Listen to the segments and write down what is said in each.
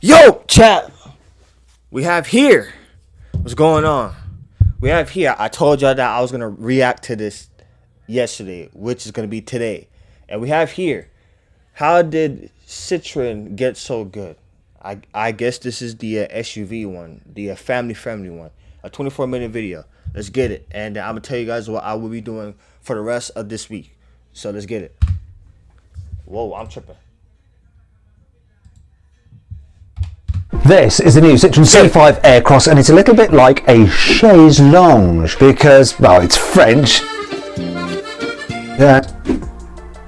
Yo, chat. We have here. What's going on? We have here. I told y'all that I was gonna react to this yesterday, which is gonna be today. And we have here. How did Citroen get so good? I guess this is the SUV one, the family-friendly one. A 24-minute video. Let's get it. And I'm gonna tell you guys what I will be doing for the rest of this week. So let's get it. Whoa, I'm tripping. This is the new Citroen C5 Aircross, and it's a little bit like a chaise longue because, well, it's French. Yeah.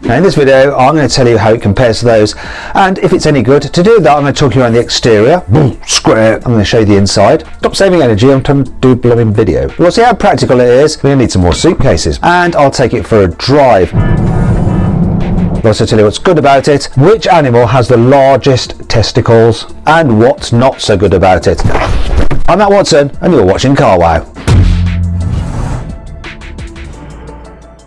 Now in this video, I'm going to tell you how it compares to those, and if it's any good. To do that, I'm going to talk you around the exterior. Boom, square. I'm going to show you the inside. Stop saving energy, I'm trying to do a blowing video. We'll see how practical it is. We're going to need some more suitcases, and I'll take it for a drive. I'll also tell you what's good about it, which animal has the largest testicles, and what's not so good about it. I'm Matt Watson, and you're watching CARWOW.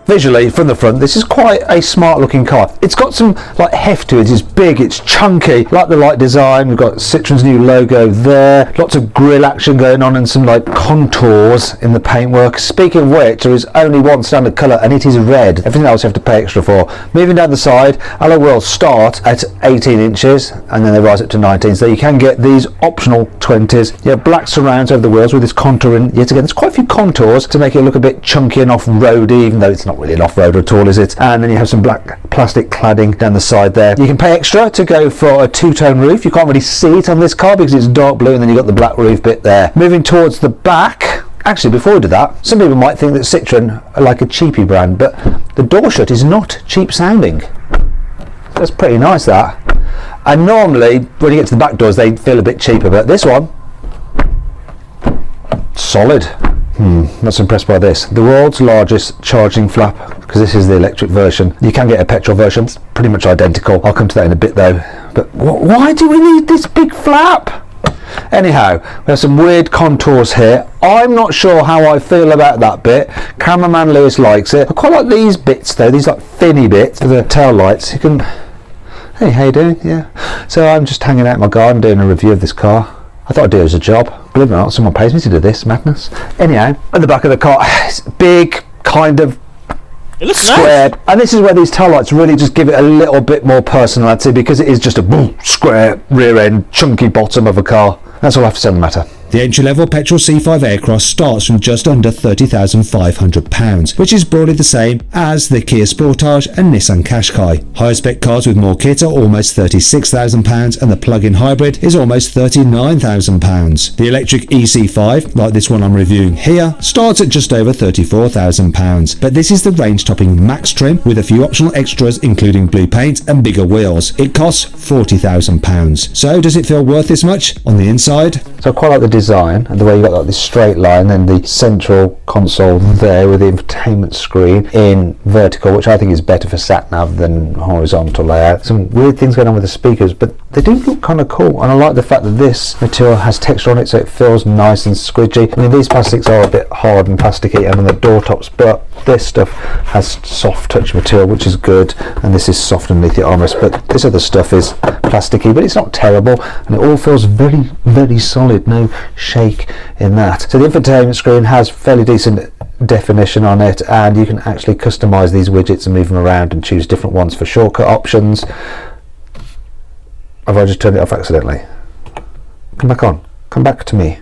Visually, from the front, this is quite a smart looking car. It's got some like heft to it. It's big, it's chunky, like the light design. We've got Citroen's new logo there, lots of grille action going on and some like contours in the paintwork. Speaking of which, there is only one standard colour and it is red. Everything else you have to pay extra for. Moving down the side, alloy wheels start at 18 inches and then they rise up to 19, so you can get these optional 20s. You have black surrounds over the wheels with this contouring. Yet again, there's quite a few contours to make it look a bit chunky and off-roady, even though it's not really an off-road at all, is it? And then you have some black plastic cladding down the side there. You can pay extra to go for a two-tone roof. You can't really see it on this car because it's dark blue, and then you've got the black roof bit there. Moving towards the back, actually before we do that, some people might think that Citroen are like a cheapy brand, but the door shut is not cheap sounding. That's pretty nice, that. And normally when you get to the back doors they feel a bit cheaper, but this one, solid. Not so impressed by this. The world's largest charging flap, because this is the electric version. You can get a petrol version, it's pretty much identical. I'll come to that in a bit though. But why do we need this big flap? Anyhow, we have some weird contours here. I'm not sure how I feel about that bit. Cameraman Lewis likes it. I quite like these bits though, these like finny bits for the tail lights. You can, hey, how you doing? Yeah. So I'm just hanging out in my garden doing a review of this car. I thought I'd do it as a job. Believe it or not, someone pays me to do this madness. Anyhow, at the back of the car, it's big, kind of it looks square. Nice. And this is where these tail lights really just give it a little bit more personality, because it is just a boom, square rear end, chunky bottom of a car. That's all I have to say on the matter. The entry-level petrol C5 Aircross starts from just under £30,500, which is broadly the same as the Kia Sportage and Nissan Qashqai. Higher spec cars with more kit are almost £36,000 and the plug-in hybrid is almost £39,000. The electric EC5, like this one I'm reviewing here, starts at just over £34,000, but this is the range-topping max trim with a few optional extras including blue paint and bigger wheels. It costs £40,000. So does it feel worth this much on the inside? So I quite like the design and the way you got like this straight line and the central console there with the infotainment screen in vertical, which I think is better for sat nav than horizontal layout. Some weird things going on with the speakers, but they do look kind of cool, and I like the fact that this material has texture on it, so it feels nice and squidgy. I mean, these plastics are a bit hard and plasticky and on the door tops, but this stuff has soft touch material, which is good, and this is soft underneath the armrest, but this other stuff is plasticky, but it's not terrible, and it all feels very, very solid. No shake in that. So the infotainment screen has fairly decent definition on it, and you can actually customize these widgets and move them around and choose different ones for shortcut options. Have I just turned it off accidentally? Come back on. Come back to me.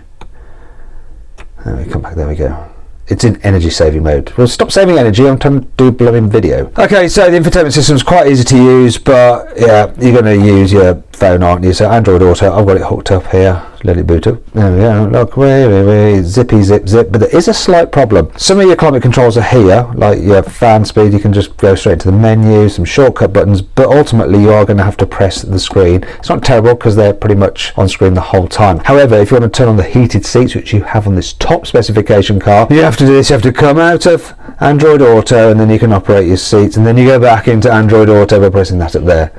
There we come back. There we go. It's in energy saving mode. Well, stop saving energy, I'm trying to do a blowing video. Okay, so the infotainment system is quite easy to use, but yeah, you're going to use your phone, aren't you? So Android Auto, I've got it hooked up here. Let it boot up. There we go. Look, way, zippy, zip, zip. But there is a slight problem. Some of your climate controls are here, like your fan speed. You can just go straight to the menu, some shortcut buttons, but ultimately you are going to have to press the screen. It's not terrible because they're pretty much on screen the whole time. However, if you want to turn on the heated seats, which you have on this top specification car, you have to do this. You have to come out of Android Auto and then you can operate your seats, and then you go back into Android Auto by pressing that up there.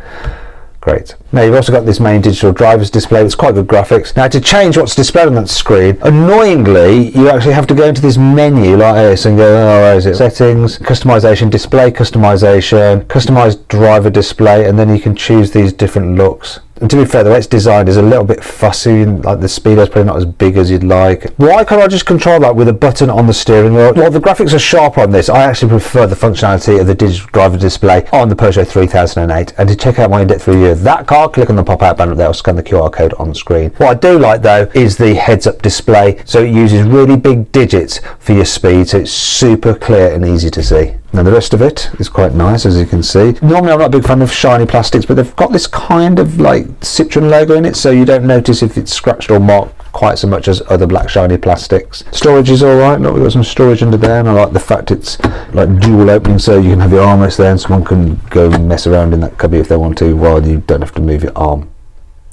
Great. Now you've also got this main digital driver's display. It's quite good graphics. Now to change what's displayed on that screen, annoyingly you actually have to go into this menu like this and go, oh, where is it? Settings, customization, display customization, customized driver display, and then you can choose these different looks. And to be fair, the way it's designed is a little bit fussy, like the speedo's probably not as big as you'd like. Why can't I just control that with a button on the steering wheel? Well, the graphics are sharp on this. I actually prefer the functionality of the digital driver display on the Peugeot 3008. And to check out my in-depth review of that car, click on the pop-out banner there or scan the QR code on the screen. What I do like though is the heads-up display, so it uses really big digits for your speed, so it's super clear and easy to see. Now the rest of it is quite nice, as you can see. Normally I'm not a big fan of shiny plastics, but they've got this kind of like Citroen logo in it, so you don't notice if it's scratched or marked quite so much as other black shiny plastics. Storage is alright. Look, we've got some storage under there, and I like the fact it's like dual opening, so you can have your armrest there and someone can go and mess around in that cubby if they want to, while you don't have to move your arm.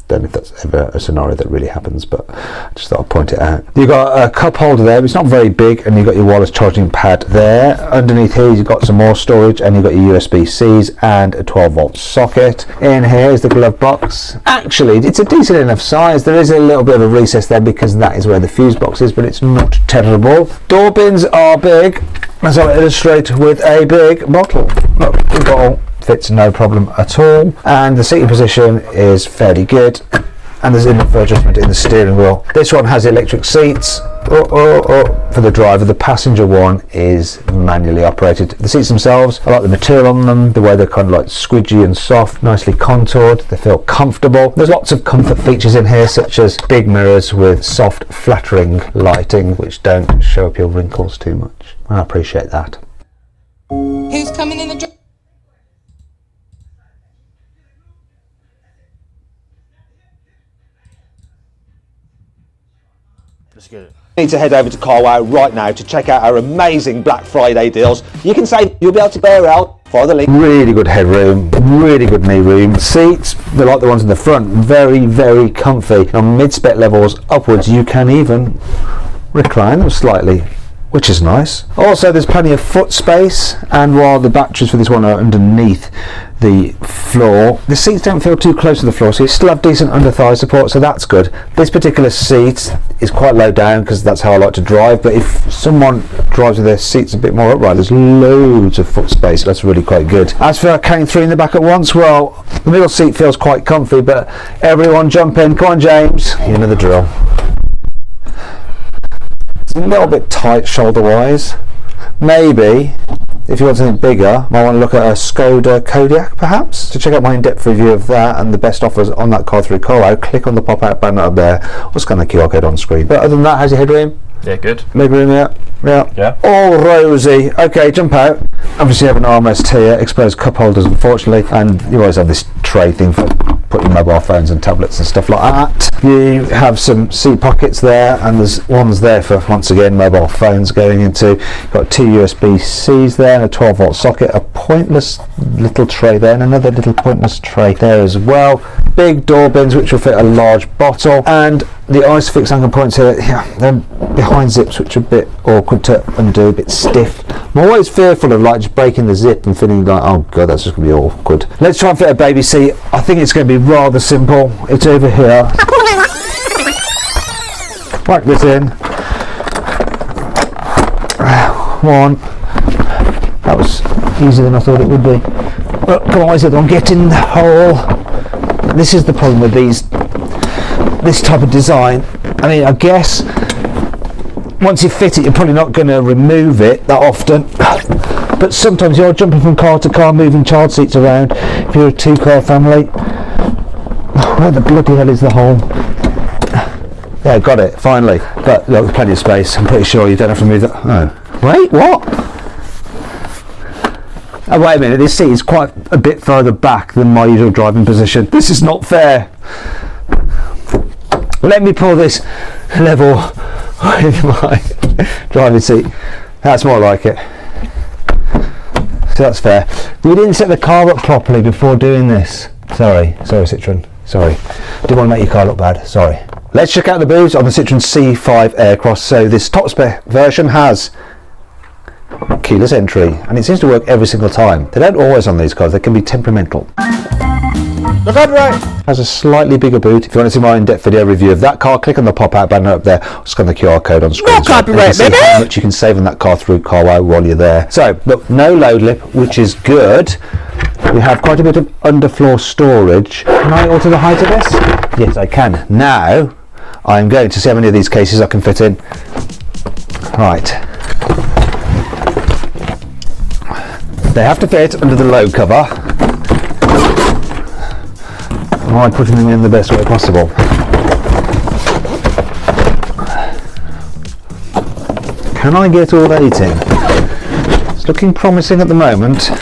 Don't know if that's ever a scenario that really happens, but I just thought I'd point it out. You've got a cup holder there, but it's not very big, and you've got your wireless charging pad there. Underneath here you've got some more storage, and you've got your USB-Cs and a 12-volt socket. In here is the glove box. Actually, it's a decent enough size. There is a little bit of a recess there because that is where the fuse box is, but it's not terrible. Door bins are big, as I'll illustrate with a big bottle. Look, the bottle fits no problem at all, and the seating position is fairly good, and there's enough adjustment in the steering wheel. This one has electric seats for the driver. The passenger one is manually operated. The seats themselves, I like the material on them, the way they're kind of like squidgy and soft, nicely contoured. They feel comfortable. There's lots of comfort features in here, such as big mirrors with soft flattering lighting which don't show up your wrinkles too much. I appreciate that. Who's coming in the Let's get it. Need to head over to CARWOW right now to check out our amazing Black Friday deals. You can save, you'll be able to bear out for the link. Really good headroom, really good knee room. Seats, they're like the ones in the front, very, very comfy. On mid-spec levels upwards, you can even recline them slightly, which is nice. Also, there's plenty of foot space, and while the batteries for this one are underneath the floor, the seats don't feel too close to the floor, so you still have decent under-thigh support, so that's good. This particular seat is quite low down because that's how I like to drive, but if someone drives with their seats a bit more upright, there's loads of foot space, so that's really quite good. As for carrying three in the back at once, well, the middle seat feels quite comfy, but everyone jump in. Come on, James, you know the drill. It's a little bit tight shoulder-wise. Maybe, if you want something bigger, might want to look at a Skoda Kodiaq perhaps. To check out my in-depth review of that and the best offers on that car through CARWOW, click on the pop-out banner up there or scan the QR code on screen. But other than that, how's your headroom? Yeah, good. Leg room, yeah. All rosy. Okay, jump out. Obviously you have an armrest here, exposed cup holders unfortunately, and you always have this tray thing for putting mobile phones and tablets and stuff like that. You have some seat pockets there, and there's ones there for, once again, mobile phones going into. You've got two USB-Cs there and a 12-volt socket, a pointless little tray there, and another little pointless tray there as well. Big door bins which will fit a large bottle, and the ISOFIX anchor points here, they're behind zips which are a bit awkward to undo, a bit stiff. I'm always fearful of like just breaking the zip and feeling like, oh god, that's just going to be awkward. Let's try and fit a baby seat. I think it's going to be rather simple. It's over here. Whack this in. One. That was easier than I thought it would be. Well, come on, where's the other one? Get in the hole. This is the problem with this type of design. I mean, I guess once you fit it, you're probably not going to remove it that often. But sometimes you're jumping from car to car, moving child seats around. If you're a two-car family, where the bloody hell is the hole? Yeah, got it, finally. But look, plenty of space. I'm pretty sure you don't have to move that. Oh, wait, what? Oh, wait a minute, this seat is quite a bit further back than my usual driving position. This is not fair. Let me pull this level with my driving seat. That's more like it. So that's fair. We didn't set the car up properly before doing this. Sorry Citroen. Sorry. Didn't want to make your car look bad. Sorry. Let's check out the boot on the Citroen C5 Aircross. So this top spec version has keyless entry, and it seems to work every single time. They don't always on these cars. They can be temperamental. Look up right. Has a slightly bigger boot. If you want to see my in-depth video review of that car, click on the pop-out banner up there, or scan the QR code on screen. No copyright, so you can see baby. how much you can save on that car through CARWOW while you're there. So, look, no load lip, which is good. We have quite a bit of underfloor storage. Can I alter the height of this? Yes, I can. Now, I'm going to see how many of these cases I can fit in. Right. They have to fit under the load cover. Am I putting them in the best way possible? Can I get all 8 in? It's looking promising at the moment.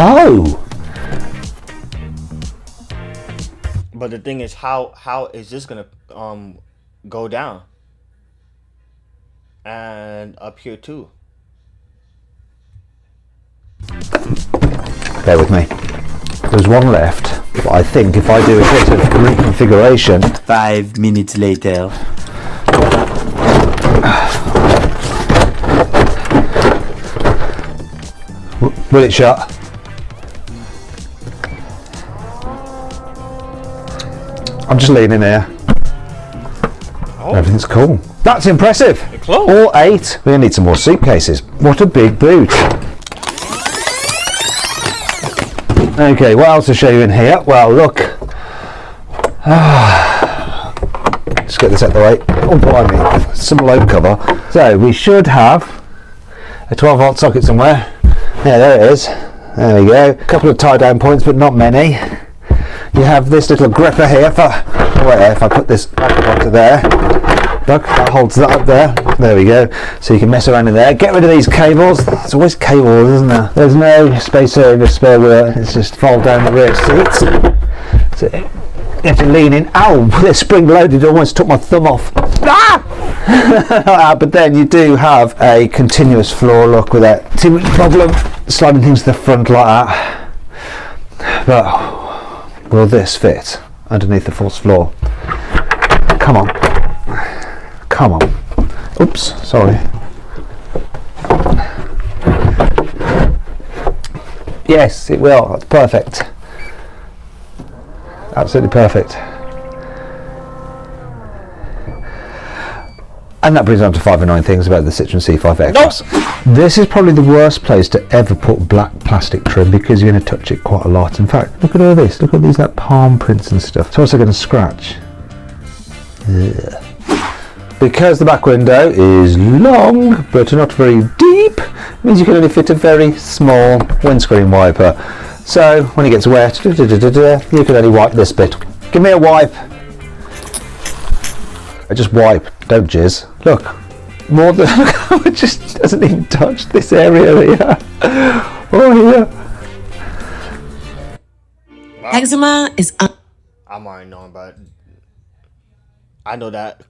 Oh! But the thing is, how is this gonna go down? And up here too. Bear with me. There's one left, but I think if I do a bit of reconfiguration... 5 minutes later. Will it shut? I'm just leaning here. Oh. Everything's cool. That's impressive. Close. All 8. We're going to need some more suitcases. What a big boot. Okay, what else to show you in here? Well, look. Let's get this out of the way. Oh, blimey. Some load cover. So, we should have a 12-volt socket somewhere. Yeah, there it is. There we go. A couple of tie-down points, but not many. You have this little gripper here for... Wait, if I put this back up onto there. Look, that holds that up there. There we go. So you can mess around in there. Get rid of these cables. There's always cables, isn't there? There's no space over spare wheel. It's just fold down the rear seats. So you have to lean in. Ow! They're spring loaded. Almost took my thumb off. Ah! But then you do have a continuous floor look without too much problem sliding things to the front like that. But will this fit underneath the false floor? Come on. Come on. Oops, sorry. Yes, it will. That's perfect. Absolutely perfect. And that brings on to 5 annoying things about the Citroen C5 Aircross. Nope. This is probably the worst place to ever put black plastic trim because you're going to touch it quite a lot. In fact, look at all this. Look at these like palm prints and stuff. It's also going to scratch. Ugh. Because the back window is long but not very deep, it means you can only fit a very small windscreen wiper. So when it gets wet, you can only wipe this bit. Give me a wipe. I just wipe, don't jizz. Look, more than it just doesn't even touch this area here. Oh here. Wow. Eczema is I'm already knowing about it. I know that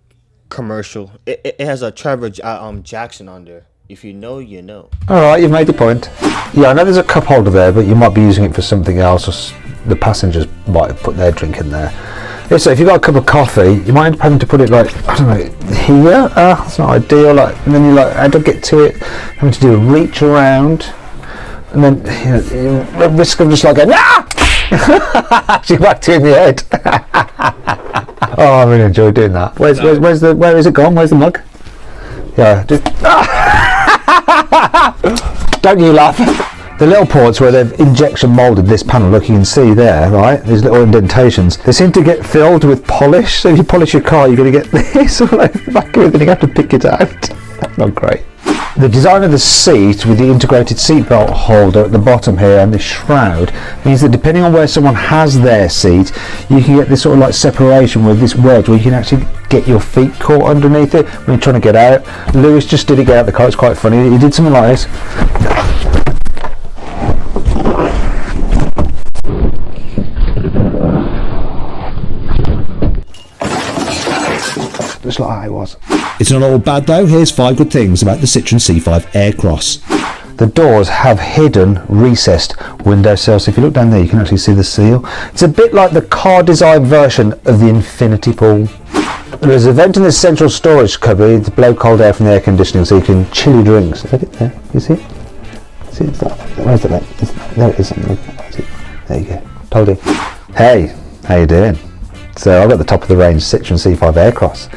commercial. It has a Trevor Jackson on there. If you know, you know. Alright, you've made your point. Yeah, I know there's a cup holder there, but you might be using it for something else, or the passengers might have put their drink in there. Yeah, so if you've got a cup of coffee, you might end up having to put it like, I don't know, here? That's not ideal. Like, and then you like, how to get to it, having to do a reach around, and then you know, risk of just like going, ah! She whacked you in the head. Oh, I really enjoy doing that. Where is it gone? Where's the mug? Yeah. Don't you laugh. The little ports where they've injection moulded this panel, look, you can see there, right? These little indentations. They seem to get filled with polish. So if you polish your car, you're going to get this all over the back of it, then you have to pick it out. That's not great. The design of the seat with the integrated seatbelt holder at the bottom here and the shroud means that depending on where someone has their seat, you can get this sort of like separation with this wedge where you can actually get your feet caught underneath it when you're trying to get out. Lewis just did it get out the car. It's quite funny. He did something like this. Just like how it was. It's not all bad though. Here's 5 good things about the Citroen C5 Aircross. The doors have hidden, recessed window sills. So if you look down there, you can actually see the seal. It's a bit like the car design version of the infinity pool. There's a vent in this central storage cupboard to blow cold air from the air conditioning so you can chill your drinks. Is that it there? You see it? See it? Where's the vent? There it is. There you go. Told you. Hey, how you doing? So I've got the top of the range Citroen C5 Aircross.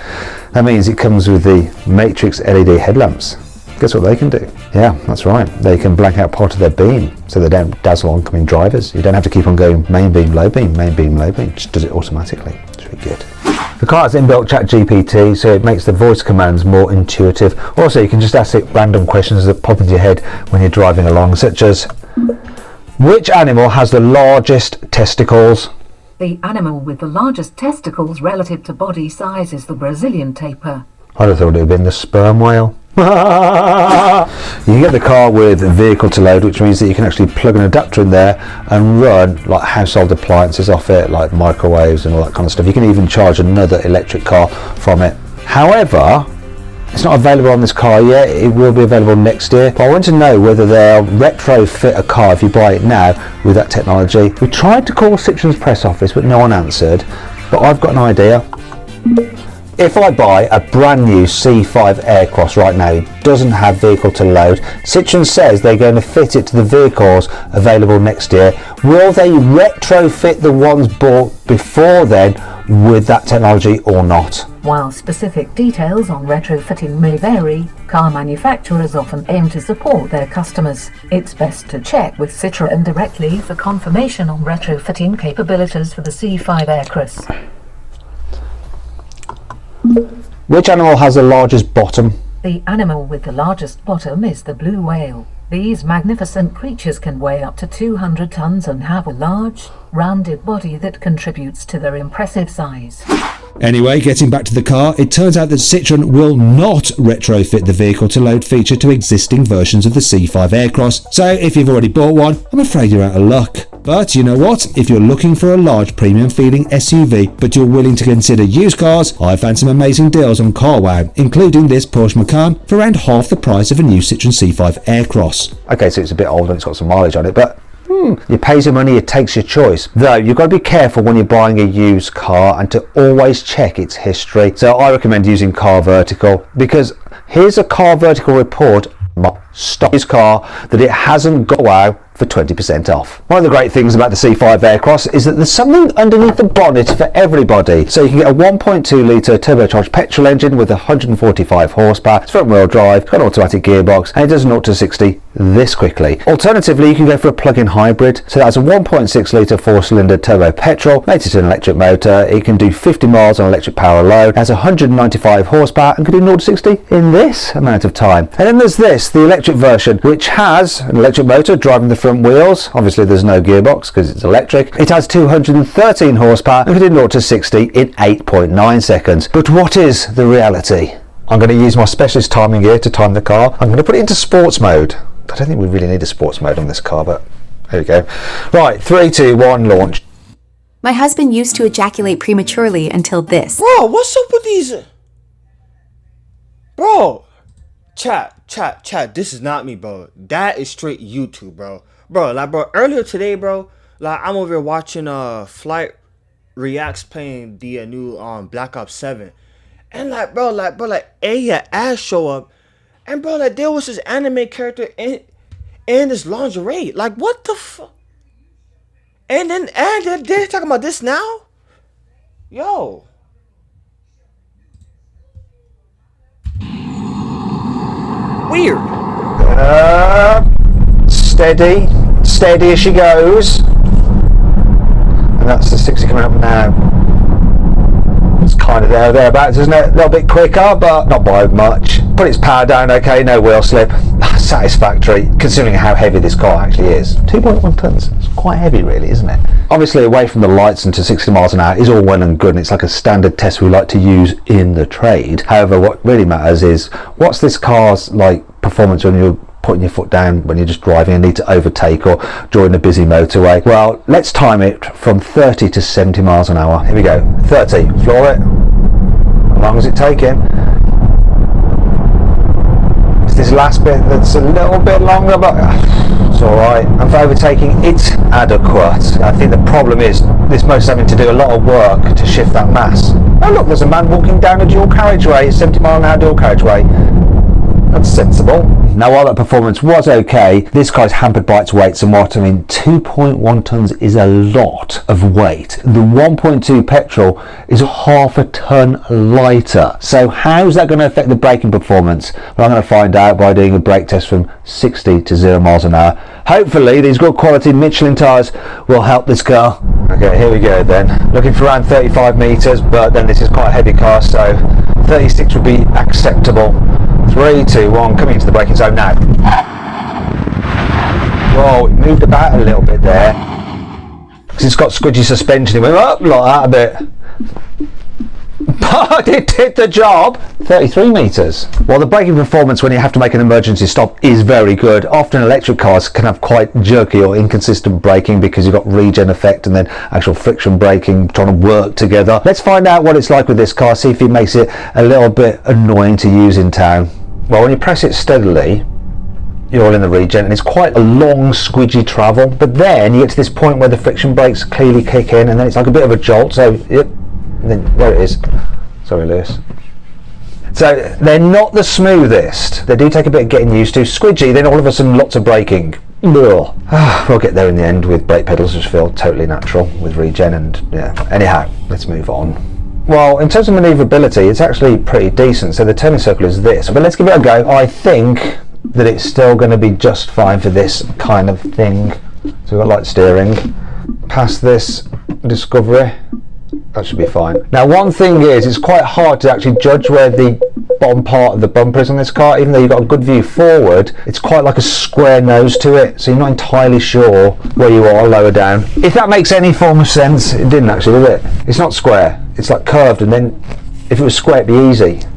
That means it comes with the Matrix LED headlamps. Guess what they can do? Yeah, that's right. They can blank out part of their beam so they don't dazzle oncoming drivers. You don't have to keep on going main beam, low beam, main beam, low beam. It just does it automatically. It's really good. The car has inbuilt ChatGPT, so it makes the voice commands more intuitive. Also, you can just ask it random questions that pop into your head when you're driving along, such as, which animal has the largest testicles? The animal with the largest testicles relative to body size is the Brazilian tapir. I'd have thought it would have been the sperm whale. You can get the car with vehicle to load, which means that you can actually plug an adapter in there and run like household appliances off it, like microwaves and all that kind of stuff. You can even charge another electric car from it. However, it's not available on this car yet. It will be available next year. But I want to know whether they'll retrofit a car if you buy it now with that technology. We tried to call Citroen's press office, but no one answered. But I've got an idea. If I buy a brand new C5 Aircross right now, it doesn't have vehicle to load. Citroen says they're going to fit it to the vehicles available next year. Will they retrofit the ones bought before then with that technology or not? While specific details on retrofitting may vary, car manufacturers often aim to support their customers. It's best to check with Citroen directly for confirmation on retrofitting capabilities for the C5 Aircross. Which animal has the largest bottom? The animal with the largest bottom is the blue whale. These magnificent creatures can weigh up to 200 tons and have a large, rounded body that contributes to their impressive size. Anyway, getting back to the car, it turns out that Citroen will not retrofit the vehicle to load feature to existing versions of the C5 Aircross, so if you've already bought one, I'm afraid you're out of luck. But you know what? If you're looking for a large premium feeling SUV, but you're willing to consider used cars, I found some amazing deals on CARWOW, including this Porsche Macan for around half the price of a new Citroen C5 Aircross. Okay, so it's a bit old and it's got some mileage on it, but you pay your money, it takes your choice. Though, you've got to be careful when you're buying a used car and to always check its history. So I recommend using Car Vertical, because here's a Car Vertical report on stock used car that it hasn't got WOW for 20% off. One of the great things about the C5 Aircross is that there's something underneath the bonnet for everybody. So you can get a 1.2 litre turbocharged petrol engine with 145 horsepower. It's front wheel drive, got an automatic gearbox, and it does 0 to 60 this quickly. Alternatively, you can go for a plug-in hybrid. So that's a 1.6 litre 4-cylinder turbo petrol, mates an electric motor. It can do 50 miles on electric power alone. It has 195 horsepower and can do 0 to 60 in this amount of time. And then there's this, the electric version, which has an electric motor driving the front wheels. Obviously there's no gearbox because it's electric. It has 213 horsepower and can do 0 to 60 in 8.9 seconds. But what is the reality? I'm going to use my specialist timing gear to time the car. I'm going to put it into sports mode. I don't think we really need a sports mode on this car, but there we go. Right, 3, 2, 1, launch. My husband used to ejaculate prematurely until this. Bro, what's up with these? Bro, chat. This is not me, bro. That is straight YouTube, bro. Bro, earlier today, bro, like, I'm over here watching Flight Reacts playing the new Black Ops 7. And bro, Aya ass show up. And bro, like, there was this anime character in this lingerie. Like, what the fuck? And they're talking about this now? Yo. Weird. Steady as she goes. And that's the 60 coming up now. It's kind of thereabouts, isn't it? A little bit quicker, but not by much. Put its power down, okay, no wheel slip. Satisfactory, considering how heavy this car actually is. 2.1 tons, it's quite heavy really, isn't it? Obviously away from the lights and to 60 miles an hour is all well and good, and it's like a standard test we like to use in the trade. However, what really matters is, what's this car's like performance when you're putting your foot down when you're just driving and need to overtake or join a busy motorway? Well, let's time it from 30 to 70 miles an hour. Here we go. 30, floor it. How long is it taking? It's this last bit that's a little bit longer, but it's alright. And for overtaking, it's adequate. I think the problem is this motor's having to do a lot of work to shift that mass. Oh look, there's a man walking down a dual carriageway, 70 mile an hour dual carriageway. That's sensible. Now, while that performance was okay, this car's hampered by its weight somewhat. I mean, 2.1 tons is a lot of weight. The 1.2 petrol is half a ton lighter. So how's that going to affect the braking performance? Well, I'm going to find out by doing a brake test from 60 to 0 miles an hour. Hopefully these good quality Michelin tyres will help this car. Okay, here we go then. Looking for around 35 metres, but then this is quite a heavy car, so 36 would be acceptable. 3, 2, 1, coming into the braking zone now. Whoa, it moved about a little bit there. Because it's got squidgy suspension, it went up like that a bit. But it did the job. 33 metres. Well, the braking performance when you have to make an emergency stop is very good. Often electric cars can have quite jerky or inconsistent braking because you've got regen effect and then actual friction braking trying to work together. Let's find out what it's like with this car, see if it makes it a little bit annoying to use in town. Well, when you press it steadily, you're all in the regen, and it's quite a long squidgy travel, but then you get to this point where the friction brakes clearly kick in and then it's like a bit of a jolt, so yep, and then there it is. Sorry, Lewis. So they're not the smoothest. They do take a bit of getting used to. Squidgy, then all of a sudden lots of braking. We'll get there in the end with brake pedals which feel totally natural with regen, and yeah. Anyhow, let's move on. Well, in terms of manoeuvrability, it's actually pretty decent. So the turning circle is this, but let's give it a go. I think that it's still going to be just fine for this kind of thing. So we've got light steering. Past this Discovery, that should be fine. Now, one thing is, it's quite hard to actually judge where the bottom part of the bumper is on this car. Even though you've got a good view forward, it's quite like a square nose to it, so you're not entirely sure where you are lower down. If that makes any form of sense. It didn't actually, did it? It's not square, it's like curved, and then if it was square it'd be easy.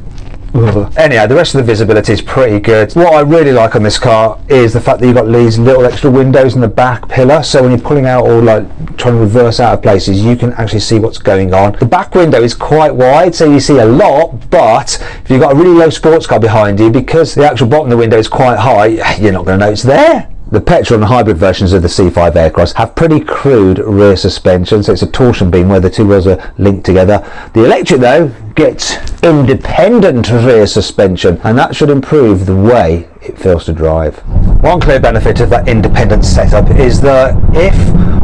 Anyhow, the rest of the visibility is pretty good. What I really like on this car is the fact that you've got these little extra windows in the back pillar, so when you're pulling out or like trying to reverse out of places, you can actually see what's going on. The back window is quite wide, so you see a lot, but if you've got a really low sports car behind you, because the actual bottom of the window is quite high, you're not going to know it's there. The petrol and hybrid versions of the C5 Aircross have pretty crude rear suspension, so it's a torsion beam where the two wheels are linked together. The electric, though, gets independent rear suspension, and that should improve the way it feels to drive. One clear benefit of that independent setup is that if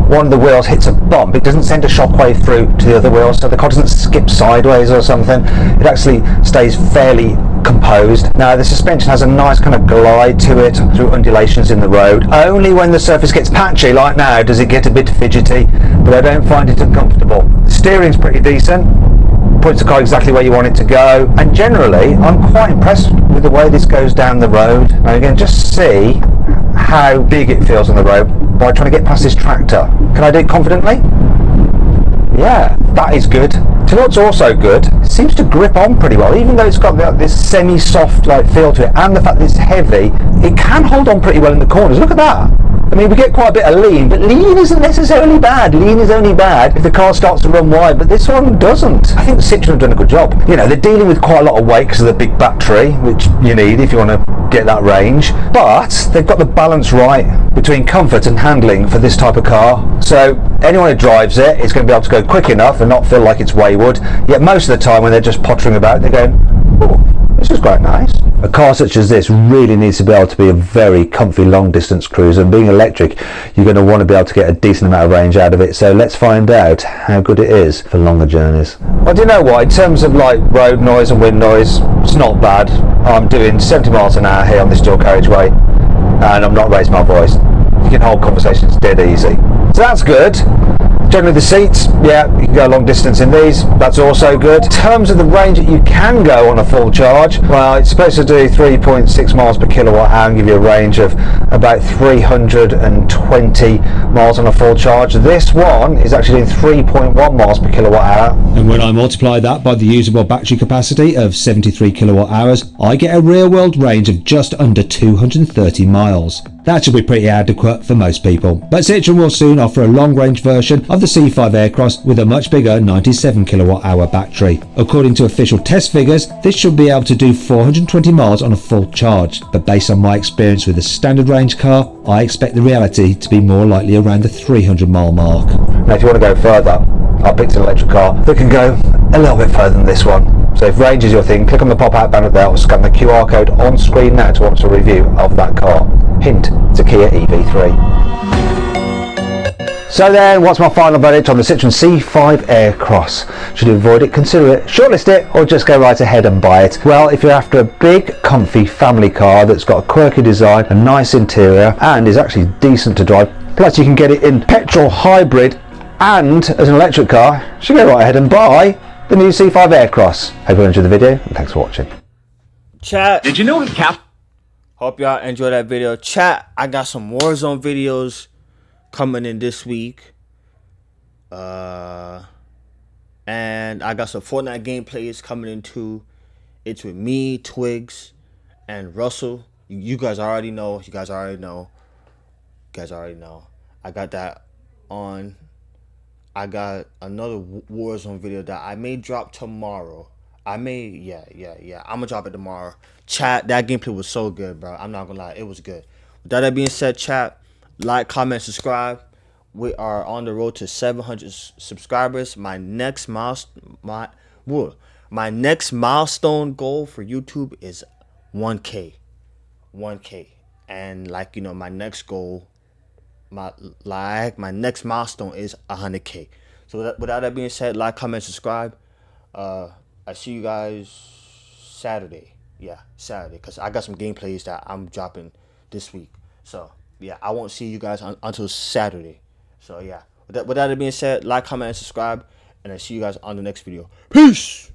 one of the wheels hits a bump, it doesn't send a shockwave through to the other wheel, so the car doesn't skip sideways or something. It actually stays fairly composed. Now, the suspension has a nice kind of glide to it through undulations in the road. Only when the surface gets patchy like now does it get a bit fidgety, but I don't find it uncomfortable. The steering's pretty decent, puts the car exactly where you want it to go, and generally I'm quite impressed with the way this goes down the road. Now, again, just see how big it feels on the road by trying to get past this tractor. Can I do it confidently? Yeah, that is good. Do you know what's also good? It seems to grip on pretty well, even though it's got this semi-soft like feel to it, and the fact that it's heavy, it can hold on pretty well in the corners. Look at that. I mean, we get quite a bit of lean, but lean isn't necessarily bad. Lean is only bad if the car starts to run wide, but this one doesn't. I think Citroen have done a good job. You know, they're dealing with quite a lot of weight because of the big battery, which you need if you want to get that range, but they've got the balance right between comfort and handling for this type of car. So anyone who drives it is going to be able to go quick enough and not feel like it's wayward, yet most of the time when they're just pottering about, they're going, oh, this is quite nice. A car such as this really needs to be able to be a very comfy long distance cruiser, and being electric, you're going to want to be able to get a decent amount of range out of it, so let's find out how good it is for longer journeys. Well, do you know what, in terms of like road noise and wind noise, it's not bad. I'm doing 70 miles an hour here on this dual carriageway and I'm not raising my voice. You can hold conversations dead easy, so that's good. Generally the seats, yeah, you can go a long distance in these, that's also good. In terms of the range that you can go on a full charge, well, it's supposed to do 3.6 miles per kilowatt hour and give you a range of about 320 miles on a full charge. This one is actually doing 3.1 miles per kilowatt hour. And when I multiply that by the usable battery capacity of 73 kilowatt hours, I get a real world range of just under 230 miles. That should be pretty adequate for most people. But Citroen will soon offer a long-range version of the C5 Aircross with a much bigger 97 kilowatt hour battery. According to official test figures, this should be able to do 420 miles on a full charge, but based on my experience with a standard range car, I expect the reality to be more likely around the 300 mile mark. Now, if you want to go further, I picked an electric car that can go a little bit further than this one. So if range is your thing, click on the pop-out banner there or scan the QR code on screen now to watch a review of that car. Hint, it's a Kia EV3. So then, what's my final verdict on the Citroen C5 Aircross? Should you avoid it, consider it, shortlist it, or just go right ahead and buy it? Well, if you're after a big, comfy family car that's got a quirky design, a nice interior, and is actually decent to drive, plus you can get it in petrol, hybrid, and as an electric car, you should go right ahead and buy the new C5 Aircross. Hope you enjoyed the video, and thanks for watching. Chat. Did you know that Cap? Hope y'all enjoyed that video. Chat, I got some Warzone videos coming in this week. And I got some Fortnite gameplays coming in too. It's with me, Twigs, and Russell. You guys already know. I got that on. I got another Warzone video that I may drop tomorrow. I'm gonna drop it tomorrow. Chat, that gameplay was so good, bro. I'm not gonna lie, it was good. With that being said, chat, like, comment, subscribe. We are on the road to 700 subscribers. My next milestone goal for YouTube is 1K. And like, you know, my next goal, my next milestone is 100K. So without that being said, like, comment, subscribe. I see you guys Saturday. Yeah, Saturday, because I got some gameplays that I'm dropping this week. So yeah, I won't see you guys until Saturday. So yeah, with that being said, like, comment, and subscribe, and I see you guys on the next video. Peace.